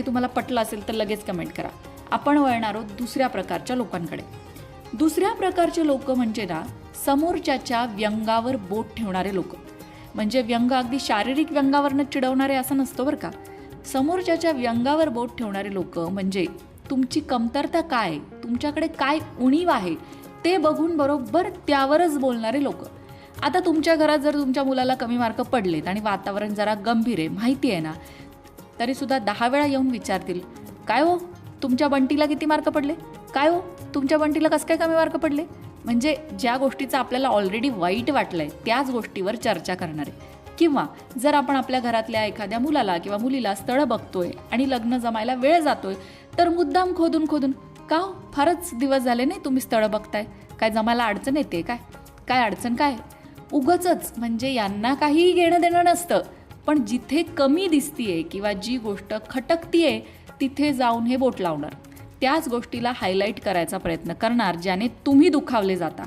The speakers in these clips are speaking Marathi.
हे तुम्हाला पटलं असेल तर लगेच कमेंट करा. आपण वळणार आहोत दुसऱ्या प्रकारच्या लोकांकडे. दुसऱ्या प्रकारचे लोक म्हणजे ना, समोरच्याच्या व्यंगावर बोट ठेवणारे लोक. म्हणजे व्यंग अगदी शारीरिक व्यंगावरनं चिडवणारे असं नसतं बरं का. समोरच्याच्या व्यंगावर बोट ठेवणारे लोक म्हणजे तुमची कमतरता काय, तुमच्याकडे काय उणीव आहे ते बघून बरोबर त्यावरच बोलणारे लोक. आता तुमच्या घरात जर तुमच्या मुलाला कमी मार्क पडलेत आणि वातावरण जरा गंभीर आहे, माहिती आहे ना, तरीसुद्धा 10 वेळा येऊन विचारतील, काय हो तुमच्या बंटीला किती मार्क पडले, काय हो तुमच्या बंटीला कसं काय कमी मार्क पडले. म्हणजे ज्या गोष्टीचं आपल्याला ऑलरेडी वाईट वाटलं आहे त्याच गोष्टीवर चर्चा करणार आहे. किंवा जर आपण आपल्या घरातल्या एखाद्या मुलाला किंवा मुलीला स्थळं बघतोय आणि लग्न जमायला वेळ जातोय तर मुद्दाम खोदून का हो फारच दिवस झाले नाही तुम्ही स्थळं बघताय, काय जमायला अडचण येते काय, काय अडचण काय, उगाचच. म्हणजे यांना काहीही घेणं देणं नसतं, पण जिथे कमी दिसतीये किंवा जी गोष्ट खटकतीये तिथे जाऊन हे बोट लावणार, त्याच गोष्टीला हायलाईट करायचा प्रयत्न करणार ज्याने तुम्ही दुखावले जाता.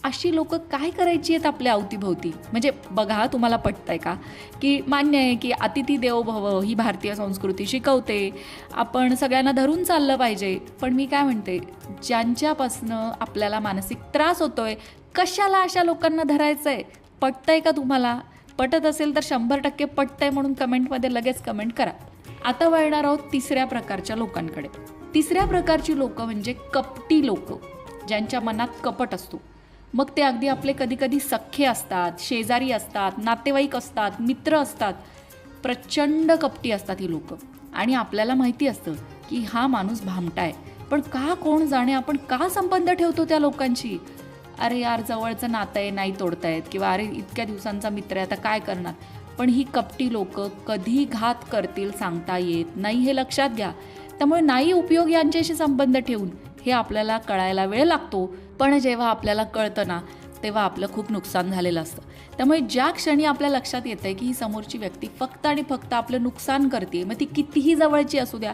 अशी लोक काय करायची आहेत आपल्या अवतीभोवती. म्हणजे बघा, तुम्हाला पटतंय का की मान्य आहे की अतिथी देवो भव ही भारतीय संस्कृती शिकवते, आपण सगळ्यांना धरून चाललं पाहिजे. पण मी काय म्हणते, ज्यांच्यापासनं आपल्याला मानसिक त्रास होतोय कशाला अशा लोकांना धरायचं आहे. पटतंय का तुम्हाला? पटत असेल तर 100% पटतंय म्हणून कमेंटमध्ये लगेच कमेंट करा. आता वळणार आहोत तिसऱ्या प्रकारच्या लोकांकडे. तिसऱ्या प्रकारची लोक म्हणजे कपटी लोक, ज्यांच्या मनात कपट असतो. मग ते अगदी आपले कधी कधी सख्खे असतात, शेजारी असतात, नातेवाईक असतात, मित्र असतात. प्रचंड कपटी असतात ही लोक. आणि आपल्याला माहिती असतं की हा माणूस भामटा आहे, पण का कोण जाणे आपण का संबंध ठेवतो त्या लोकांशी. अरे यार, जवळचं नातं आहे, नाही तोडतायत, किंवा अरे इतक्या दिवसांचा मित्र आहे, आता काय करणार. पण ही कपटी लोक कधी घात करतील सांगता येत नाही, हे लक्षात घ्या. त्यामुळे नाही उपयोग यांच्याशी संबंध ठेवून, हे आपल्याला कळायला वेळ लागतो. पण जेव्हा आपल्याला कळतं ना, तेव्हा आपलं खूप नुकसान झालेलं असतं. त्यामुळे ज्या क्षणी आपल्या लक्षात येतं आहे की ही समोरची व्यक्ती फक्त आणि फक्त आपलं नुकसान करते, मग ती कितीही जवळची असू द्या,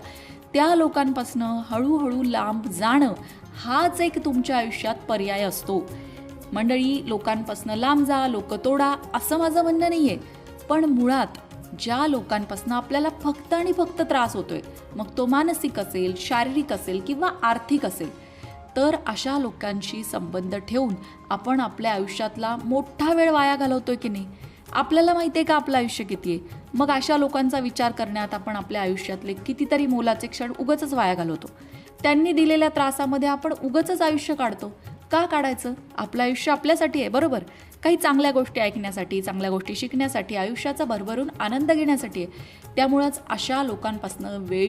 त्या लोकांपासनं हळूहळू लांब जाणं हाच एक तुमच्या आयुष्यात पर्याय असतो. मंडळी, लोकांपासनं लांब जा, लोक तोडा असं माझं म्हणणं नाही आहे. पण मुळात ज्या लोकांपासनं आपल्याला फक्त आणि फक्त त्रास होतोय, मग तो मानसिक असेल, शारीरिक असेल किंवा आर्थिक असेल, तर अशा लोकांशी संबंध ठेवून आपण आपल्या आयुष्यातला मोठा वेळ वाया घालवतोय की नाही. आपल्याला माहिती आहे का आपलं आयुष्य किती आहे. मग अशा लोकांचा विचार करण्यात आपण आपल्या आयुष्यातले कितीतरी मोलाचे क्षण उगाचच वाया घालवतो. त्यांनी दिलेल्या त्रासामध्ये आपण उगाचच आयुष्य काढतो. का काढायचं? आपलं आयुष्य आपल्यासाठी आहे, बरोबर. काही चांगल्या गोष्टी ऐकण्यासाठी, चांगल्या गोष्टी शिकण्यासाठी, आयुष्याचा भरभरून आनंद घेण्यासाठी आहे. त्यामुळंच अशा लोकांपासून वेळ